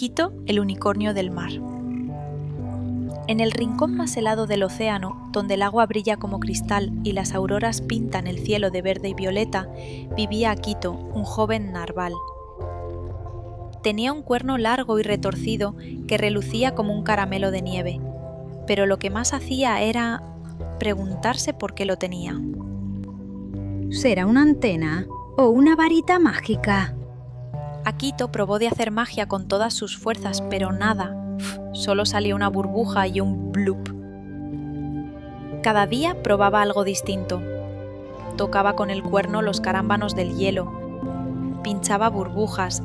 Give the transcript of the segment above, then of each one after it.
Akito, el unicornio del mar. En el rincón más helado del océano, donde el agua brilla como cristal y las auroras pintan el cielo de verde y violeta, vivía Akito, un joven narval. Tenía un cuerno largo y retorcido que relucía como un caramelo de nieve, pero lo que más hacía era preguntarse por qué lo tenía. ¿Será una antena o una varita mágica? Akito probó de hacer magia con todas sus fuerzas, pero nada. Solo salió una burbuja y un blup. Cada día probaba algo distinto. Tocaba con el cuerno los carámbanos del hielo, pinchaba burbujas,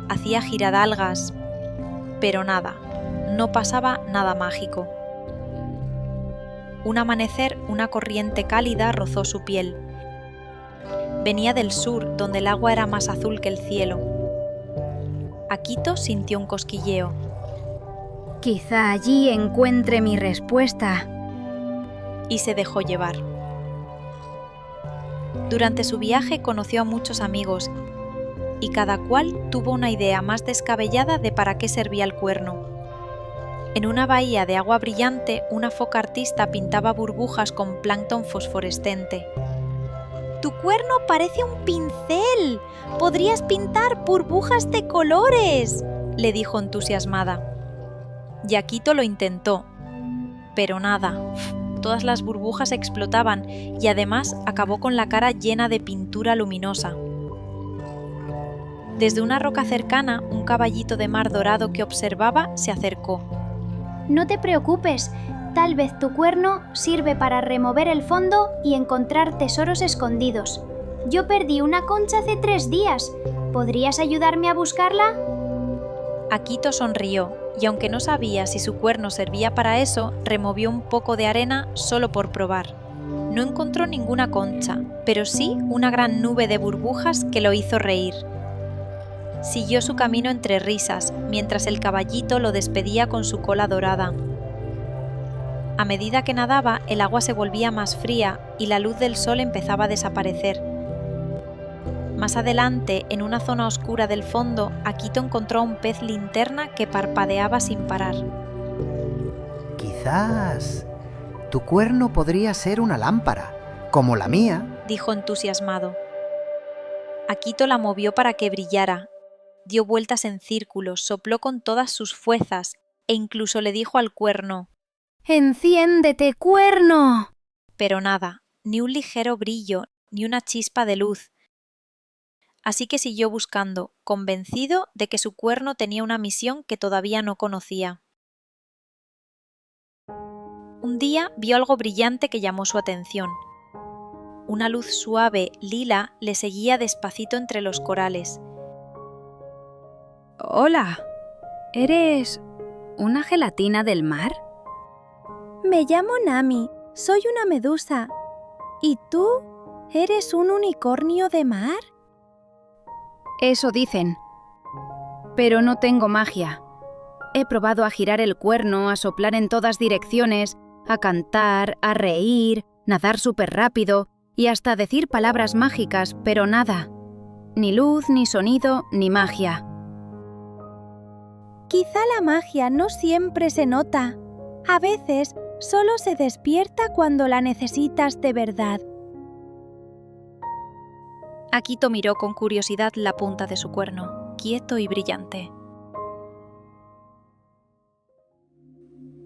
hacía giradalgas, pero nada, no pasaba nada mágico. Un amanecer, una corriente cálida rozó su piel. Venía del sur, donde el agua era más azul que el cielo. Akito sintió un cosquilleo. Quizá allí encuentre mi respuesta. Y se dejó llevar. Durante su viaje conoció a muchos amigos y cada cual tuvo una idea más descabellada de para qué servía el cuerno. En una bahía de agua brillante, una foca artista pintaba burbujas con plancton fosforescente. ¡Tu cuerno parece un pincel! ¡Podrías pintar burbujas de colores!, le dijo entusiasmada. Y Akito lo intentó, pero nada. Todas las burbujas explotaban y además acabó con la cara llena de pintura luminosa. Desde una roca cercana, un caballito de mar dorado que observaba se acercó. No te preocupes, tal vez tu cuerno sirve para remover el fondo y encontrar tesoros escondidos. Yo perdí una concha hace 3 días. ¿Podrías ayudarme a buscarla? Akito sonrió y aunque no sabía si su cuerno servía para eso, removió un poco de arena solo por probar. No encontró ninguna concha, pero sí una gran nube de burbujas que lo hizo reír. Siguió su camino entre risas, mientras el caballito lo despedía con su cola dorada. A medida que nadaba, el agua se volvía más fría y la luz del sol empezaba a desaparecer. Más adelante, en una zona oscura del fondo, Akito encontró a un pez linterna que parpadeaba sin parar. Quizás tu cuerno podría ser una lámpara, como la mía, dijo entusiasmado. Akito la movió para que brillara. Dio vueltas en círculos, sopló con todas sus fuerzas e incluso le dijo al cuerno: ¡Enciéndete, cuerno! Pero nada, ni un ligero brillo, ni una chispa de luz. Así que siguió buscando, convencido de que su cuerno tenía una misión que todavía no conocía. Un día vio algo brillante que llamó su atención. Una luz suave, lila, le seguía despacito entre los corales. Hola, ¿eres una gelatina del mar? Me llamo Nami, soy una medusa. ¿Y tú? ¿Eres un unicornio de mar? Eso dicen. Pero no tengo magia. He probado a girar el cuerno, a soplar en todas direcciones, a cantar, a reír, nadar súper rápido y hasta decir palabras mágicas, pero nada. Ni luz, ni sonido, ni magia. Quizá la magia no siempre se nota. A veces solo se despierta cuando la necesitas de verdad. Akito miró con curiosidad la punta de su cuerno, quieto y brillante.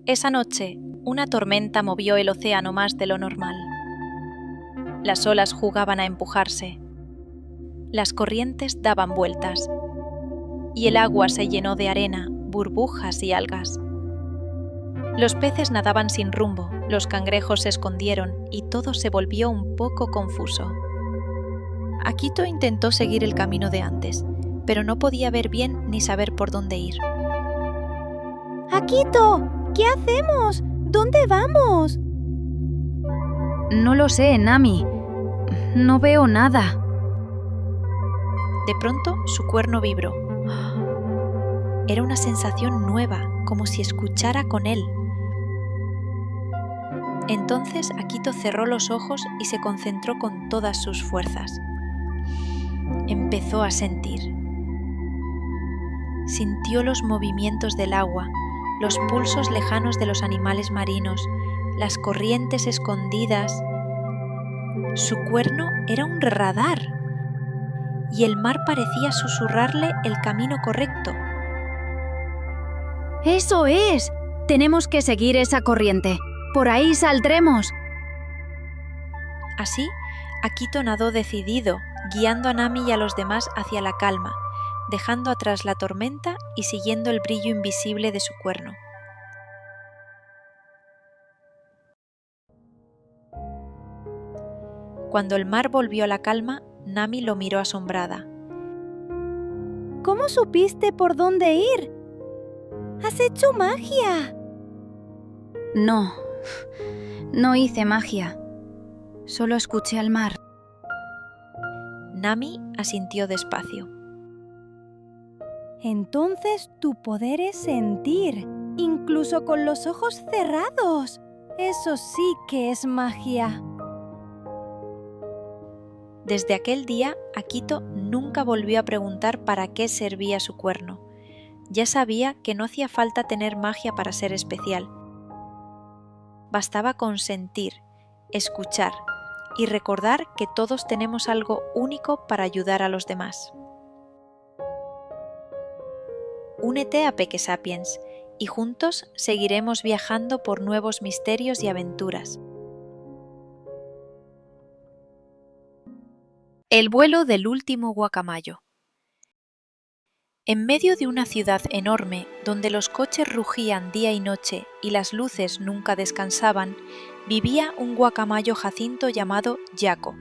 Esa noche, una tormenta movió el océano más de lo normal. Las olas jugaban a empujarse. Las corrientes daban vueltas. Y el agua se llenó de arena, burbujas y algas. Los peces nadaban sin rumbo, los cangrejos se escondieron y todo se volvió un poco confuso. Akito intentó seguir el camino de antes, pero no podía ver bien ni saber por dónde ir. ¡Akito! ¿Qué hacemos? ¿Dónde vamos? No lo sé, Nami. No veo nada. De pronto, su cuerno vibró. Era una sensación nueva, como si escuchara con él. Entonces Akito cerró los ojos y se concentró con todas sus fuerzas. Empezó a sentir. Sintió los movimientos del agua, los pulsos lejanos de los animales marinos, las corrientes escondidas. Su cuerno era un radar, y el mar parecía susurrarle el camino correcto. ¡Eso es! Tenemos que seguir esa corriente. Por ahí saldremos. Así, Akito nadó decidido, guiando a Nami y a los demás hacia la calma, dejando atrás la tormenta y siguiendo el brillo invisible de su cuerno. Cuando el mar volvió a la calma, Nami lo miró asombrada. ¿Cómo supiste por dónde ir? ¡Has hecho magia! No hice magia. Solo escuché al mar. Nami asintió despacio. Entonces tu poder es sentir, incluso con los ojos cerrados. Eso sí que es magia. Desde aquel día, Akito nunca volvió a preguntar para qué servía su cuerno. Ya sabía que no hacía falta tener magia para ser especial. Bastaba con sentir, escuchar y recordar que todos tenemos algo único para ayudar a los demás. Únete a Peque Sapiens y juntos seguiremos viajando por nuevos misterios y aventuras. El vuelo del último guacamayo. En medio de una ciudad enorme, donde los coches rugían día y noche y las luces nunca descansaban, vivía un guacamayo jacinto llamado Yako.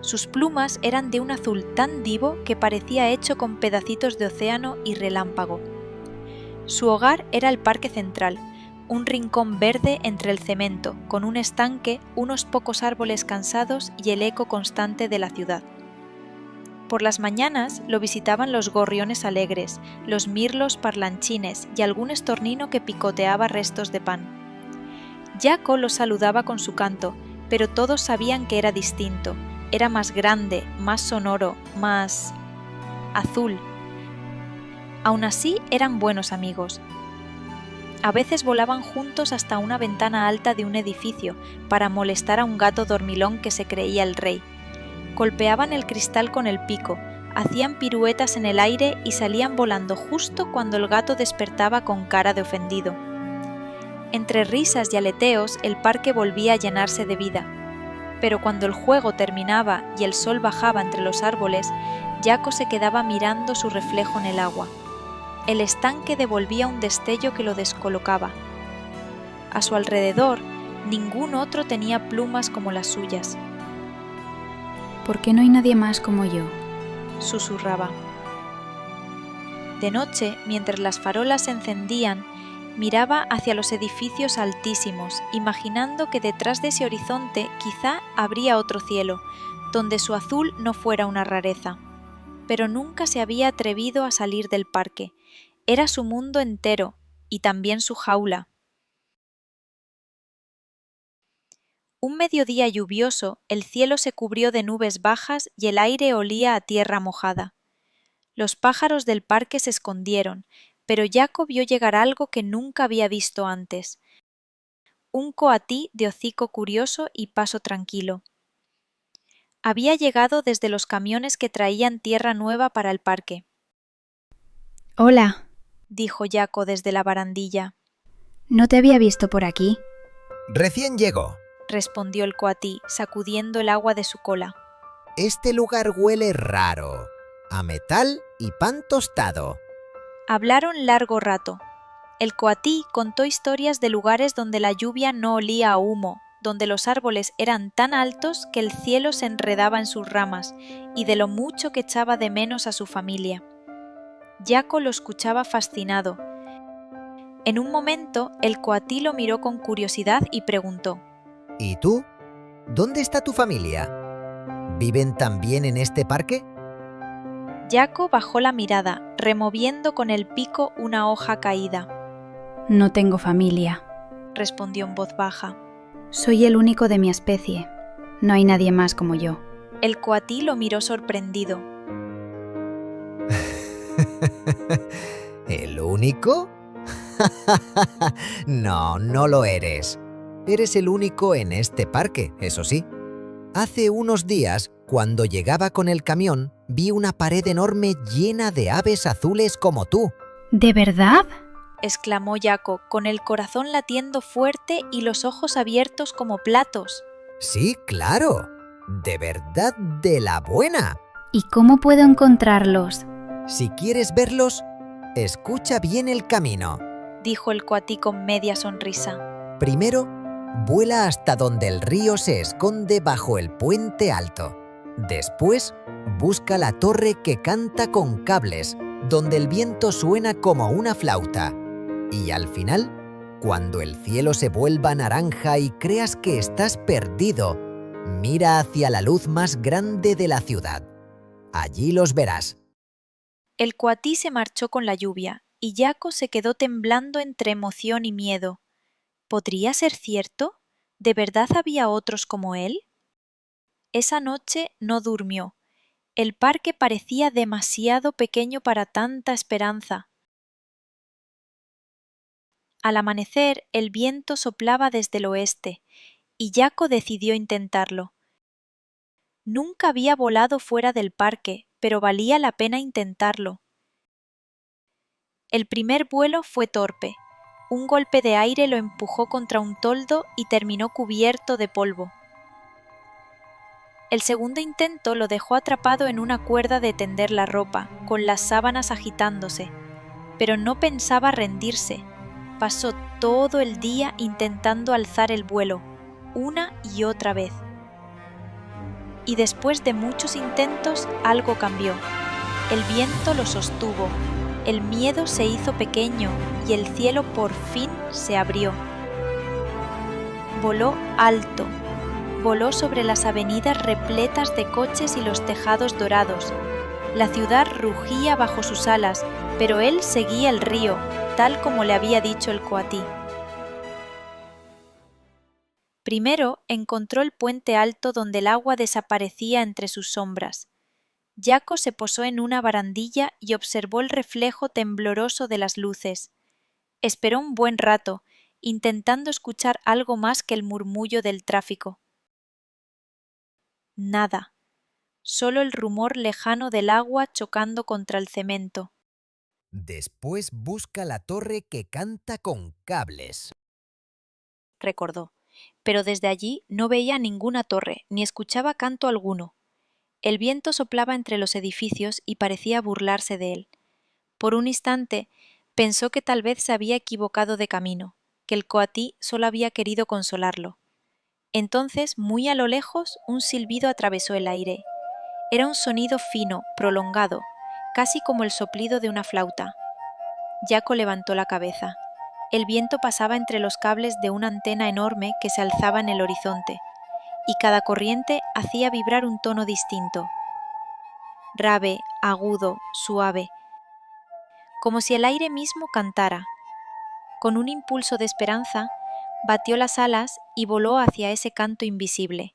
Sus plumas eran de un azul tan vivo que parecía hecho con pedacitos de océano y relámpago. Su hogar era el Parque Central, un rincón verde entre el cemento, con un estanque, unos pocos árboles cansados y el eco constante de la ciudad. Por las mañanas lo visitaban los gorriones alegres, los mirlos parlanchines y algún estornino que picoteaba restos de pan. Yako los saludaba con su canto, pero todos sabían que era distinto. Era más grande, más sonoro, más azul. Aún así eran buenos amigos. A veces volaban juntos hasta una ventana alta de un edificio para molestar a un gato dormilón que se creía el rey. Golpeaban el cristal con el pico, hacían piruetas en el aire y salían volando justo cuando el gato despertaba con cara de ofendido. Entre risas y aleteos el parque volvía a llenarse de vida, pero cuando el juego terminaba y el sol bajaba entre los árboles, Yako se quedaba mirando su reflejo en el agua. El estanque devolvía un destello que lo descolocaba. A su alrededor, ningún otro tenía plumas como las suyas. ¿Por qué no hay nadie más como yo? Susurraba. De noche, mientras las farolas se encendían, miraba hacia los edificios altísimos, imaginando que detrás de ese horizonte quizá habría otro cielo, donde su azul no fuera una rareza. Pero nunca se había atrevido a salir del parque. Era su mundo entero, y también su jaula. Un mediodía lluvioso, el cielo se cubrió de nubes bajas y el aire olía a tierra mojada. Los pájaros del parque se escondieron, pero Yako vio llegar algo que nunca había visto antes. Un coatí de hocico curioso y paso tranquilo. Había llegado desde los camiones que traían tierra nueva para el parque. Hola, dijo Yako desde la barandilla. no te había visto por aquí. Recién llego. Respondió el coatí, sacudiendo el agua de su cola. Este lugar huele raro, a metal y pan tostado. Hablaron largo rato. El coatí contó historias de lugares donde la lluvia no olía a humo, donde los árboles eran tan altos que el cielo se enredaba en sus ramas, y de lo mucho que echaba de menos a su familia. Yako lo escuchaba fascinado. En un momento, el coatí lo miró con curiosidad y preguntó: ¿Y tú? ¿Dónde está tu familia? ¿Viven también en este parque? Yako bajó la mirada, removiendo con el pico una hoja caída. No tengo familia. Respondió en voz baja. Soy el único de mi especie. No hay nadie más como yo. El coatí lo miró sorprendido. único? No, no lo eres. Eres el único en este parque, eso sí. Hace unos días, cuando llegaba con el camión, vi una pared enorme llena de aves azules como tú. ¿De verdad? exclamó Jaco, con el corazón latiendo fuerte y los ojos abiertos como platos. Sí, claro. De verdad, de la buena. ¿Y cómo puedo encontrarlos? Si quieres verlos, escucha bien el camino. Dijo el coatí con media sonrisa. Primero, vuela hasta donde el río se esconde bajo el puente alto. Después, busca la torre que canta con cables, donde el viento suena como una flauta. Y al final, cuando el cielo se vuelva naranja y creas que estás perdido, mira hacia la luz más grande de la ciudad. Allí los verás. El coatí se marchó con la lluvia y Jaco se quedó temblando entre emoción y miedo. ¿Podría ser cierto? ¿De verdad había otros como él? Esa noche no durmió. El parque parecía demasiado pequeño para tanta esperanza. Al amanecer, el viento soplaba desde el oeste, y Jaco decidió intentarlo. Nunca había volado fuera del parque, pero valía la pena intentarlo. El primer vuelo fue torpe. Un golpe de aire lo empujó contra un toldo y terminó cubierto de polvo. El segundo intento lo dejó atrapado en una cuerda de tender la ropa, con las sábanas agitándose, pero no pensaba rendirse. Pasó todo el día intentando alzar el vuelo, una y otra vez. Y después de muchos intentos, algo cambió. El viento lo sostuvo, el miedo se hizo pequeño y el cielo por fin se abrió. Voló alto, voló sobre las avenidas repletas de coches y los tejados dorados. La ciudad rugía bajo sus alas, pero él seguía el río, tal como le había dicho el coatí. Primero encontró el puente alto donde el agua desaparecía entre sus sombras. Jaco se posó en una barandilla y observó el reflejo tembloroso de las luces. Esperó un buen rato, intentando escuchar algo más que el murmullo del tráfico. Nada, solo el rumor lejano del agua chocando contra el cemento. Después busca la torre que canta con cables. Recordó, pero desde allí no veía ninguna torre ni escuchaba canto alguno. El viento soplaba entre los edificios y parecía burlarse de él. Por un instante pensó que tal vez se había equivocado de camino, que el coatí solo había querido consolarlo. Entonces, muy a lo lejos, un silbido atravesó el aire. Era un sonido fino, prolongado, casi como el soplido de una flauta. Jaco levantó la cabeza. El viento pasaba entre los cables de una antena enorme que se alzaba en el horizonte, y cada corriente hacía vibrar un tono distinto. Grave, agudo, suave, como si el aire mismo cantara. Con un impulso de esperanza, batió las alas y voló hacia ese canto invisible.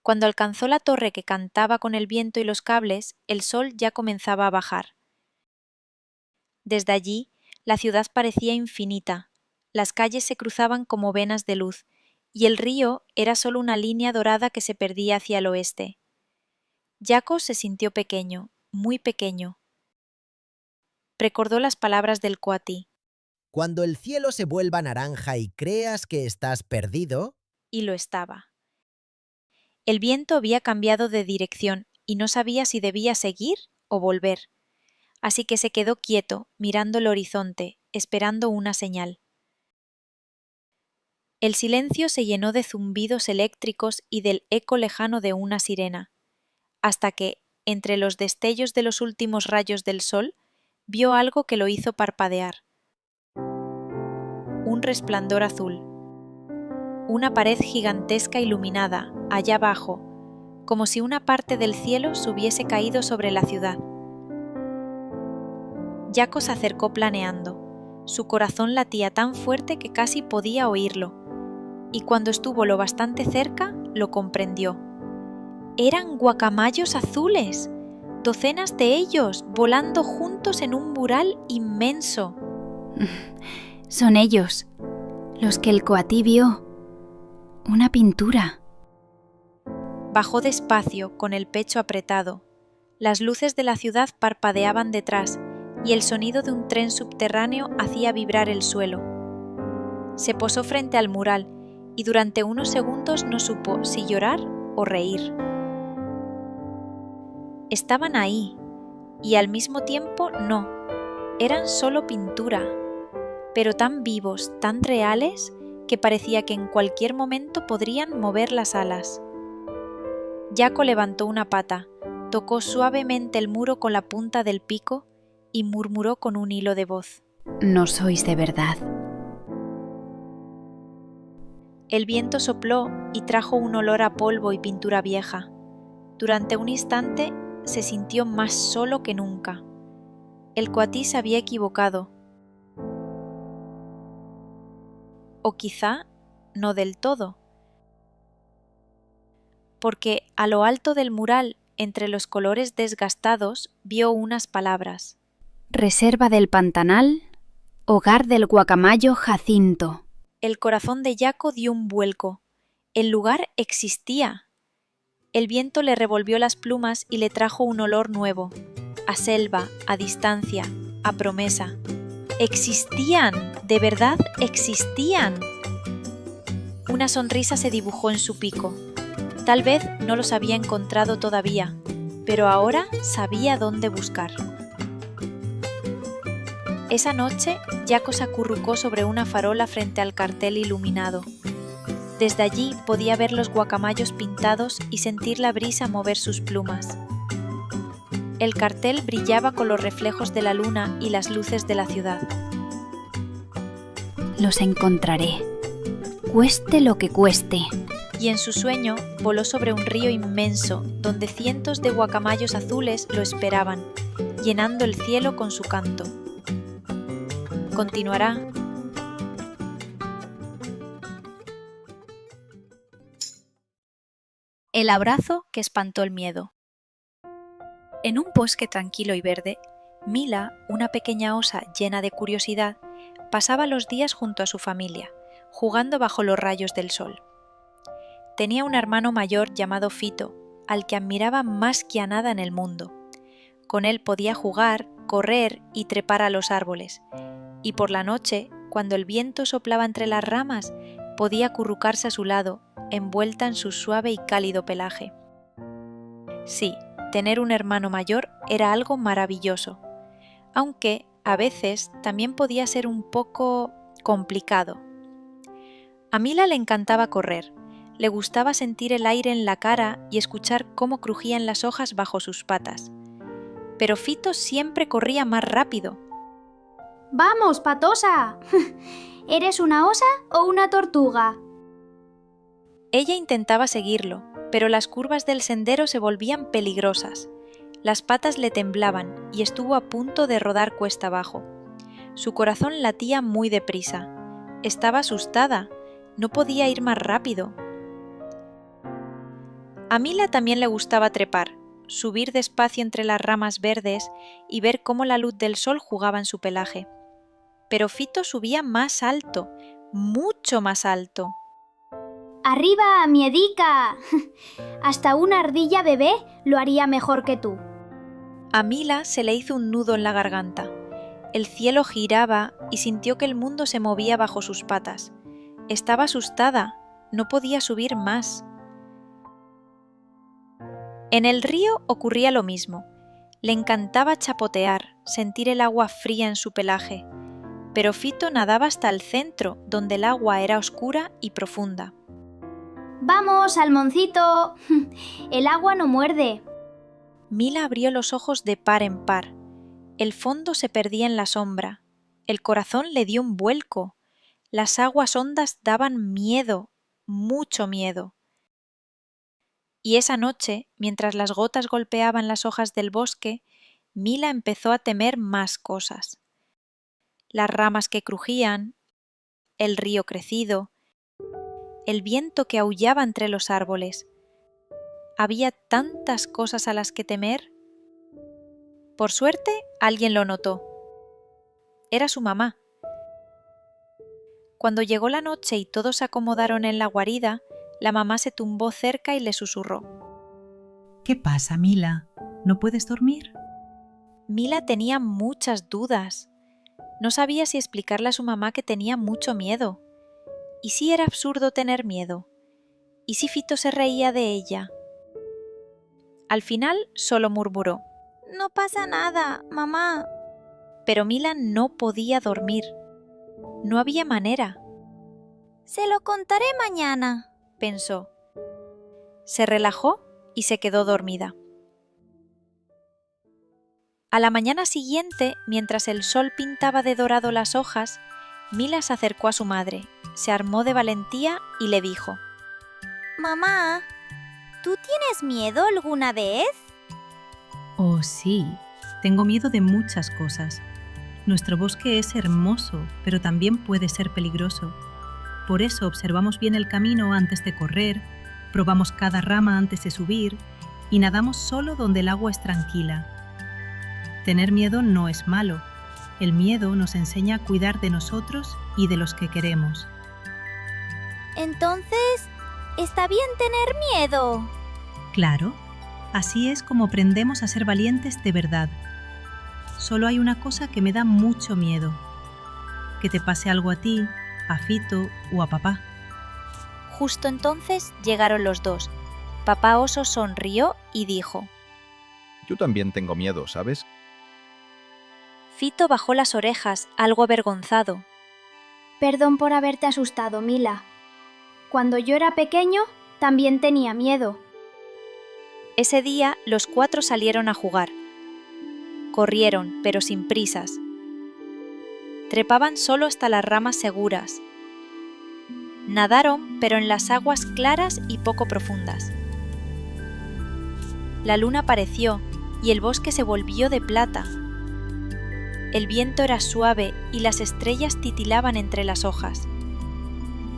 Cuando alcanzó la torre que cantaba con el viento y los cables, el sol ya comenzaba a bajar. Desde allí, la ciudad parecía infinita, las calles se cruzaban como venas de luz, y el río era solo una línea dorada que se perdía hacia el oeste. Jaco se sintió pequeño, muy pequeño. Recordó las palabras del coatí. Cuando el cielo se vuelva naranja y creas que estás perdido... Y lo estaba. El viento había cambiado de dirección y no sabía si debía seguir o volver. Así que se quedó quieto, mirando el horizonte, esperando una señal. El silencio se llenó de zumbidos eléctricos y del eco lejano de una sirena, hasta que, entre los destellos de los últimos rayos del sol, vio algo que lo hizo parpadear. Un resplandor azul. Una pared gigantesca iluminada, allá abajo, como si una parte del cielo se hubiese caído sobre la ciudad. Jaco se acercó planeando. Su corazón latía tan fuerte que casi podía oírlo, y cuando estuvo lo bastante cerca, lo comprendió. ¡Eran guacamayos azules! Docenas de ellos volando juntos en un mural inmenso. Son ellos, los que el coatí vio. Una pintura. Bajó despacio, con el pecho apretado. Las luces de la ciudad parpadeaban detrás y el sonido de un tren subterráneo hacía vibrar el suelo. Se posó frente al mural y durante unos segundos no supo si llorar o reír. Estaban ahí y al mismo tiempo no. Eran solo pintura, pero tan vivos, tan reales, que parecía que en cualquier momento podrían mover las alas. Yaco levantó una pata, tocó suavemente el muro con la punta del pico y murmuró con un hilo de voz. No sois de verdad. El viento sopló y trajo un olor a polvo y pintura vieja. Durante un instante se sintió más solo que nunca. El coatí se había equivocado. O quizá no del todo. Porque a lo alto del mural, entre los colores desgastados, vio unas palabras. Reserva del Pantanal, hogar del guacamayo Jacinto. El corazón de Yaco dio un vuelco. El lugar existía. El viento le revolvió las plumas y le trajo un olor nuevo. A selva, a distancia, a promesa. ¡Existían! ¡De verdad existían! Una sonrisa se dibujó en su pico. Tal vez no los había encontrado todavía, pero ahora sabía dónde buscar. Esa noche, Yaco se acurrucó sobre una farola frente al cartel iluminado. Desde allí podía ver los guacamayos pintados y sentir la brisa mover sus plumas. El cartel brillaba con los reflejos de la luna y las luces de la ciudad. Los encontraré, cueste lo que cueste. Y en su sueño voló sobre un río inmenso, donde cientos de guacamayos azules lo esperaban, llenando el cielo con su canto. Continuará. El abrazo que espantó el miedo. En un bosque tranquilo y verde, Mila, una pequeña osa llena de curiosidad, pasaba los días junto a su familia, jugando bajo los rayos del sol. Tenía un hermano mayor llamado Fito, al que admiraba más que a nada en el mundo. Con él podía jugar, correr y trepar a los árboles, y por la noche, cuando el viento soplaba entre las ramas, podía acurrucarse a su lado, envuelta en su suave y cálido pelaje. Sí, tener un hermano mayor era algo maravilloso, aunque a veces también podía ser un poco complicado. A Mila le encantaba correr, le gustaba sentir el aire en la cara y escuchar cómo crujían las hojas bajo sus patas. Pero Fito siempre corría más rápido. ¡Vamos, Patosa! ¿Eres una osa o una tortuga? Ella intentaba seguirlo, pero las curvas del sendero se volvían peligrosas. Las patas le temblaban y estuvo a punto de rodar cuesta abajo. Su corazón latía muy deprisa. Estaba asustada. No podía ir más rápido. A Mila también le gustaba trepar, subir despacio entre las ramas verdes y ver cómo la luz del sol jugaba en su pelaje. Pero Fito subía más alto, mucho más alto. ¡Arriba, miedica! Hasta una ardilla bebé lo haría mejor que tú. A Mila se le hizo un nudo en la garganta. El cielo giraba y sintió que el mundo se movía bajo sus patas. Estaba asustada, no podía subir más. En el río ocurría lo mismo. Le encantaba chapotear, sentir el agua fría en su pelaje. Pero Fito nadaba hasta el centro, donde el agua era oscura y profunda. ¡Vamos, salmoncito! El agua no muerde. Mila abrió los ojos de par en par. El fondo se perdía en la sombra. El corazón le dio un vuelco. Las aguas hondas daban miedo, mucho miedo. Y esa noche, mientras las gotas golpeaban las hojas del bosque, Mila empezó a temer más cosas. Las ramas que crujían, el río crecido, el viento que aullaba entre los árboles. Había tantas cosas a las que temer. Por suerte, alguien lo notó. Era su mamá. Cuando llegó la noche y todos se acomodaron en la guarida, la mamá se tumbó cerca y le susurró. ¿Qué pasa, Mila? ¿No puedes dormir? Mila tenía muchas dudas. No sabía si explicarle a su mamá que tenía mucho miedo. ¿Y si era absurdo tener miedo? ¿Y si Fito se reía de ella? Al final solo murmuró. No pasa nada, mamá. Pero Mila no podía dormir. No había manera, Se lo contaré mañana. pensó. Se relajó y se quedó dormida. A la mañana siguiente, mientras el sol pintaba de dorado las hojas, Mila se acercó a su madre, se armó de valentía y le dijo: Mamá, ¿tú tienes miedo alguna vez? Oh, sí. Tengo miedo de muchas cosas. Nuestro bosque es hermoso, pero también puede ser peligroso. Por eso observamos bien el camino antes de correr, probamos cada rama antes de subir y nadamos solo donde el agua es tranquila. Tener miedo no es malo. El miedo nos enseña a cuidar de nosotros y de los que queremos. Entonces, ¿está bien tener miedo? Claro, así es como aprendemos a ser valientes de verdad. Solo hay una cosa que me da mucho miedo. Que te pase algo a ti, a Fito o a papá. Justo entonces llegaron los dos. Papá oso sonrió y dijo: Yo también tengo miedo, ¿sabes? Fito bajó las orejas, algo avergonzado. Perdón por haberte asustado, Mila. Cuando yo era pequeño, también tenía miedo. Ese día los 4 salieron a jugar. Corrieron, pero sin prisas. Trepaban solo hasta las ramas seguras. Nadaron, pero en las aguas claras y poco profundas. La luna apareció y el bosque se volvió de plata. El viento era suave y las estrellas titilaban entre las hojas.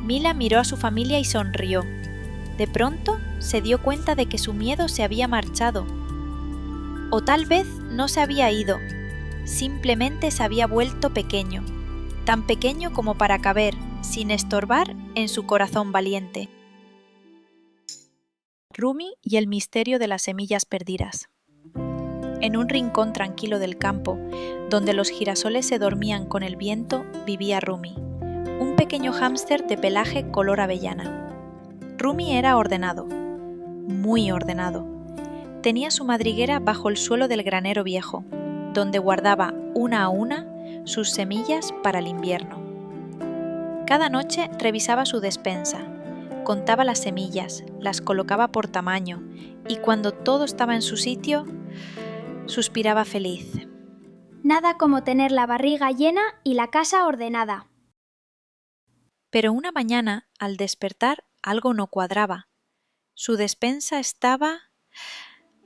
Mila miró a su familia y sonrió. De pronto se dio cuenta de que su miedo se había marchado. O tal vez no se había ido, simplemente se había vuelto pequeño, tan pequeño como para caber, sin estorbar, en su corazón valiente. Rumi y el misterio de las semillas perdidas. En un rincón tranquilo del campo, donde los girasoles se dormían con el viento, vivía Rumi, un pequeño hámster de pelaje color avellana. Rumi era ordenado, muy ordenado. Tenía su madriguera bajo el suelo del granero viejo, donde guardaba una a una sus semillas para el invierno. Cada noche revisaba su despensa, contaba las semillas, las colocaba por tamaño y cuando todo estaba en su sitio, suspiraba feliz. Nada como tener la barriga llena y la casa ordenada. Pero una mañana, al despertar, algo no cuadraba. Su despensa estaba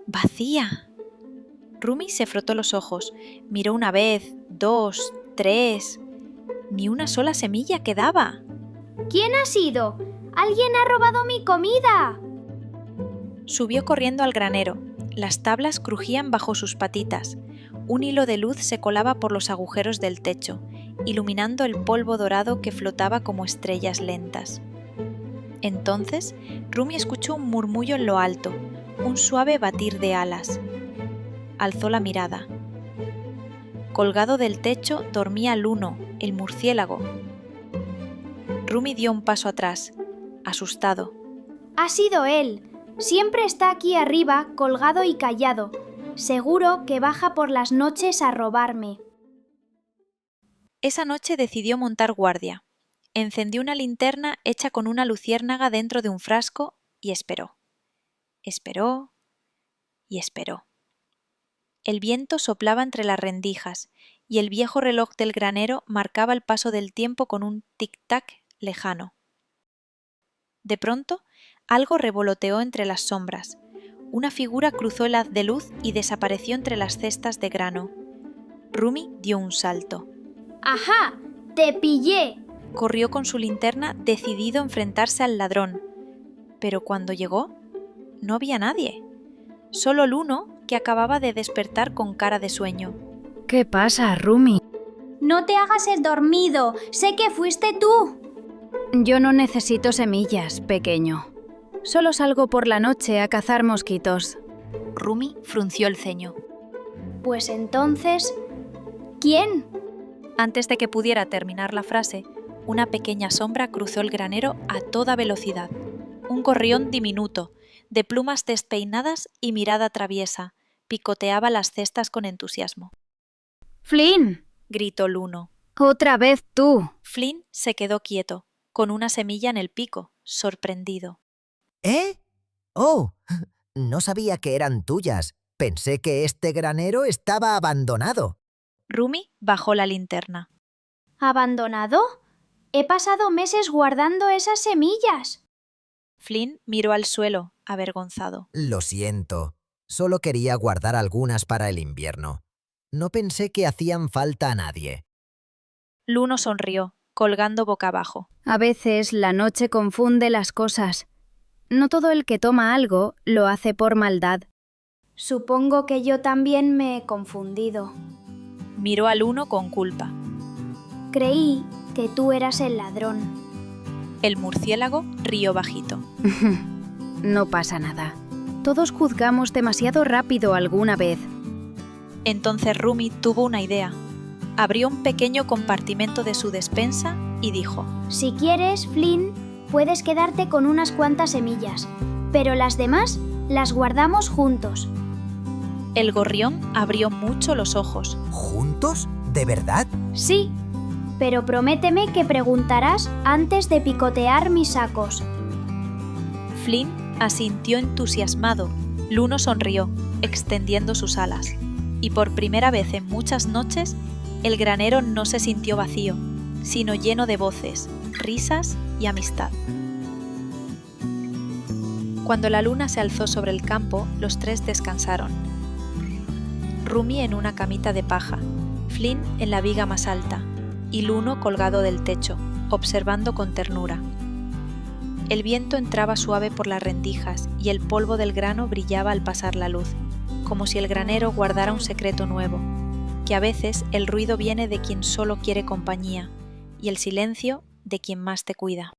vacía. Rumi se frotó los ojos, miró una vez, 2, 3. Ni una sola semilla quedaba. ¿Quién ha sido? ¡Alguien ha robado mi comida! Subió corriendo al granero. Las tablas crujían bajo sus patitas. Un hilo de luz se colaba por los agujeros del techo, iluminando el polvo dorado que flotaba como estrellas lentas. Entonces, Rumi escuchó un murmullo en lo alto, un suave batir de alas. Alzó la mirada. Colgado del techo dormía Luno, el murciélago. Rumi dio un paso atrás, asustado. Ha sido él. Siempre está aquí arriba, colgado y callado. Seguro que baja por las noches a robarme. Esa noche decidió montar guardia. Encendió una linterna hecha con una luciérnaga dentro de un frasco y esperó. Esperó y esperó. El viento soplaba entre las rendijas y el viejo reloj del granero marcaba el paso del tiempo con un tic-tac lejano. De pronto, algo revoloteó entre las sombras. Una figura cruzó el haz de luz y desapareció entre las cestas de grano. Rumi dio un salto. ¡Ajá! ¡Te pillé! Corrió con su linterna decidido a enfrentarse al ladrón. Pero cuando llegó, no había nadie. Solo Luno, que que acababa de despertar con cara de sueño. ¿Qué pasa, Rumi? No te hagas el dormido, sé que fuiste tú. Yo no necesito semillas, pequeño. Solo salgo por la noche a cazar mosquitos. Rumi frunció el ceño. Pues entonces, ¿quién? Antes de que pudiera terminar la frase, una pequeña sombra cruzó el granero a toda velocidad. Un gorrión diminuto, de plumas despeinadas y mirada traviesa, picoteaba las cestas con entusiasmo. ¡Flynn! Gritó Luno. ¡Otra vez tú! Flynn se quedó quieto, con una semilla en el pico, sorprendido. ¿Eh? ¡Oh! No sabía que eran tuyas. Pensé que este granero estaba abandonado. Rumi bajó la linterna. ¿Abandonado? He pasado meses guardando esas semillas. Flynn miró al suelo, avergonzado. Lo siento. Solo quería guardar algunas para el invierno. No pensé que hacían falta a nadie. Luno sonrió, colgando boca abajo. A veces la noche confunde las cosas. No todo el que toma algo lo hace por maldad. Supongo que yo también me he confundido. Miró al Luno con culpa. Creí que tú eras el ladrón. El murciélago rió bajito. No pasa nada. Todos juzgamos demasiado rápido alguna vez. Entonces Rumi tuvo una idea. Abrió un pequeño compartimento de su despensa y dijo: Si quieres, Flynn, puedes quedarte con unas cuantas semillas, pero las demás las guardamos juntos. El gorrión abrió mucho los ojos. ¿Juntos? ¿De verdad? Sí, pero prométeme que preguntarás antes de picotear mis sacos. Flynn asintió entusiasmado. Luno sonrió, extendiendo sus alas. Y por primera vez en muchas noches, el granero no se sintió vacío, sino lleno de voces, risas y amistad. Cuando la luna se alzó sobre el campo, los tres descansaron. Rumi en una camita de paja, Flynn en la viga más alta y Luno colgado del techo, observando con ternura. El viento entraba suave por las rendijas y el polvo del grano brillaba al pasar la luz, como si el granero guardara un secreto nuevo, que a veces el ruido viene de quien solo quiere compañía y el silencio de quien más te cuida.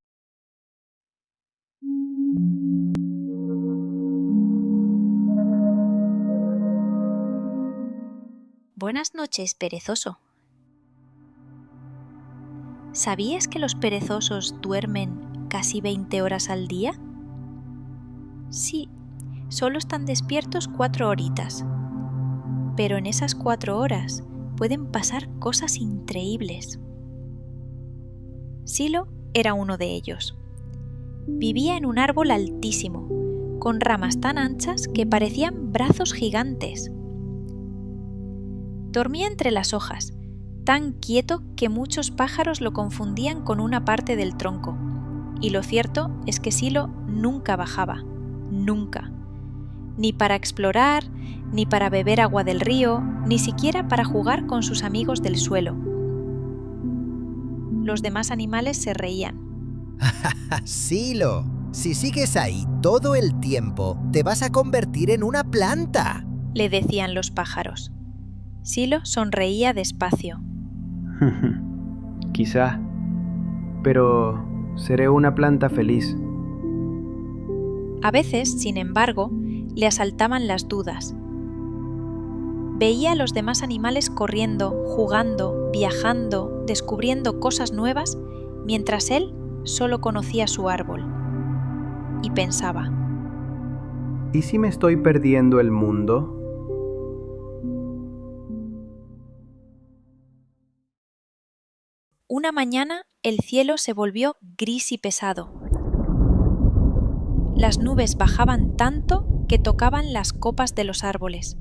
Buenas noches, perezoso. ¿Sabías que los perezosos duermen casi 20 horas al día? Sí, solo están despiertos 4 horitas. Pero en esas 4 horas pueden pasar cosas increíbles. Silo era uno de ellos. Vivía en un árbol altísimo, con ramas tan anchas que parecían brazos gigantes. Dormía entre las hojas, tan quieto que muchos pájaros lo confundían con una parte del tronco. Y lo cierto es que Silo nunca bajaba, nunca. Ni para explorar, ni para beber agua del río, ni siquiera para jugar con sus amigos del suelo. Los demás animales se reían. Silo, si sigues ahí todo el tiempo, te vas a convertir en una planta, le decían los pájaros. Silo sonreía despacio. Quizá, pero seré una planta feliz. A veces, sin embargo, le asaltaban las dudas. Veía a los demás animales corriendo, jugando, viajando, descubriendo cosas nuevas, mientras él solo conocía su árbol. Y pensaba: ¿y si me estoy perdiendo el mundo? Una mañana el cielo se volvió gris y pesado. Las nubes bajaban tanto que tocaban las copas de los árboles.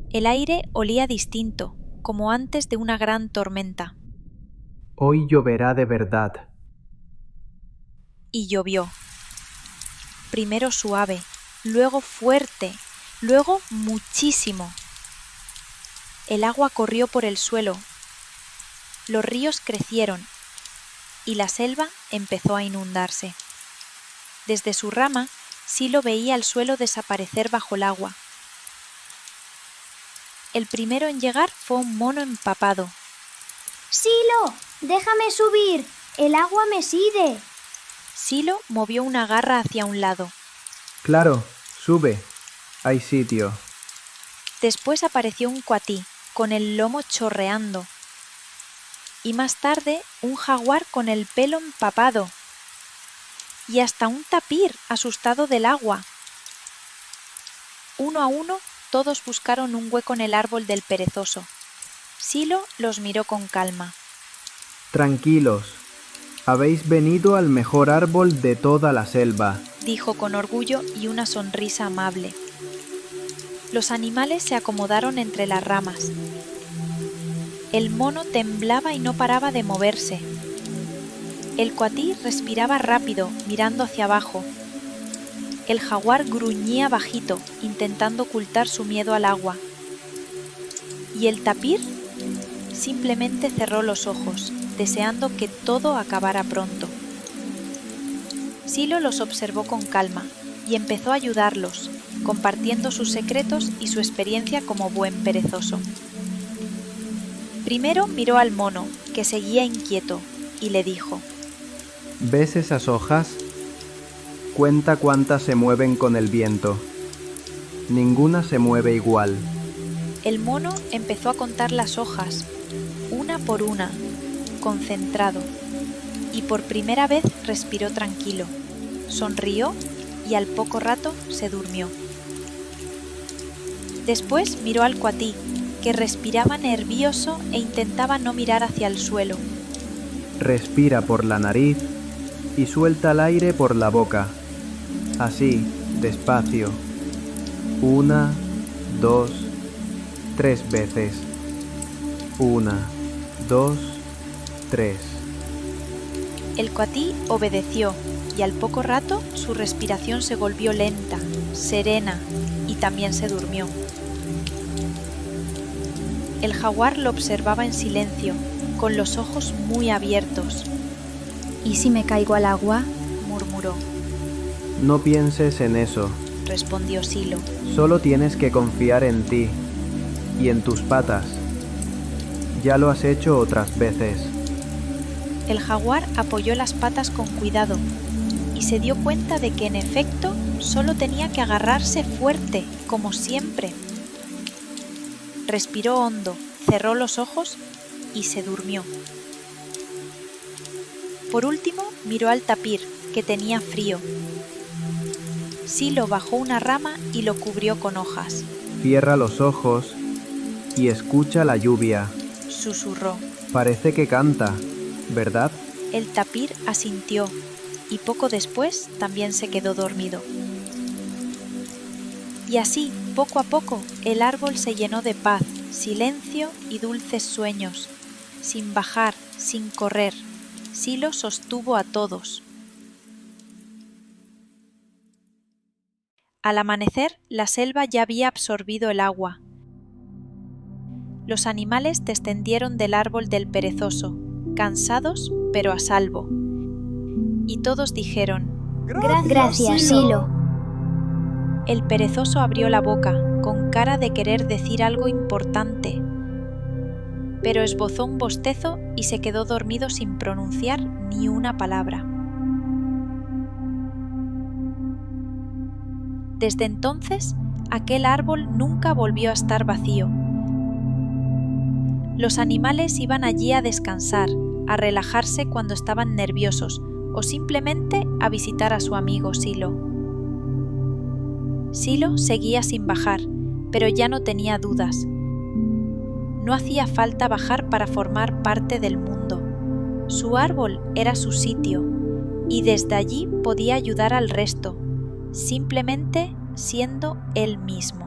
El aire olía distinto, como antes de una gran tormenta. Hoy lloverá de verdad. Y llovió. Primero suave, luego fuerte, luego muchísimo. El agua corrió por el suelo. Los ríos crecieron y la selva empezó a inundarse. Desde su rama, Silo veía el suelo desaparecer bajo el agua el primero en llegar fue un mono empapado. ¡Silo! ¡Déjame subir! ¡El agua me sigue! Silo movió una garra hacia un lado. Claro, sube. Hay sitio. Después apareció un cuatí, con el lomo chorreando. Y más tarde, un jaguar con el pelo empapado. Y hasta un tapir asustado del agua. Uno a uno, todos buscaron un hueco en el árbol del perezoso. Silo los miró con calma. Tranquilos. Habéis venido al mejor árbol de toda la selva, dijo con orgullo y una sonrisa amable. Los animales se acomodaron entre las ramas. El mono temblaba y no paraba de moverse. El cuatí respiraba rápido, mirando hacia abajo. El jaguar gruñía bajito, intentando ocultar su miedo al agua. Y el tapir simplemente cerró los ojos, deseando que todo acabara pronto. Silo los observó con calma y empezó a ayudarlos, compartiendo sus secretos y su experiencia como buen perezoso. Primero miró al mono, que seguía inquieto, y le dijo: ¿ves esas hojas? Cuenta cuántas se mueven con el viento. Ninguna se mueve igual. El mono empezó a contar las hojas, una por una, concentrado, y por primera vez respiró tranquilo, sonrió y al poco rato se durmió. Después miró al cuatí, que respiraba nervioso e intentaba no mirar hacia el suelo. Respira por la nariz y suelta el aire por la boca. Así, despacio. 1, 2, 3 veces. 1, 2, 3. El cuatí obedeció y al poco rato su respiración se volvió lenta, serena y también se durmió. El jaguar lo observaba en silencio, con los ojos muy abiertos. ¿Y si me caigo al agua? Murmuró. No pienses en eso. Respondió Silo. Solo tienes que confiar en ti y en tus patas. Ya lo has hecho otras veces. El jaguar apoyó las patas con cuidado y se dio cuenta de que en efecto solo tenía que agarrarse fuerte, como siempre. Respiró hondo, cerró los ojos y se durmió. Por último, miró al tapir, que tenía frío. Silo bajó una rama y lo cubrió con hojas. Cierra los ojos y escucha la lluvia. Susurró. Parece que canta, ¿verdad? El tapir asintió y poco después también se quedó dormido. Y así, poco a poco, el árbol se llenó de paz, silencio y dulces sueños. Sin bajar, sin correr, Silo sostuvo a todos. Al amanecer, la selva ya había absorbido el agua. Los animales descendieron del árbol del perezoso, cansados pero a salvo. Y todos dijeron: Gracias, Silo. El perezoso abrió la boca, con cara de querer decir algo importante, pero esbozó un bostezo y se quedó dormido sin pronunciar ni una palabra. Desde entonces, aquel árbol nunca volvió a estar vacío. Los animales iban allí a descansar, a relajarse cuando estaban nerviosos o simplemente a visitar a su amigo Silo. Silo seguía sin bajar, pero ya no tenía dudas. No hacía falta bajar para formar parte del mundo. Su árbol era su sitio, y desde allí podía ayudar al resto, simplemente siendo él mismo.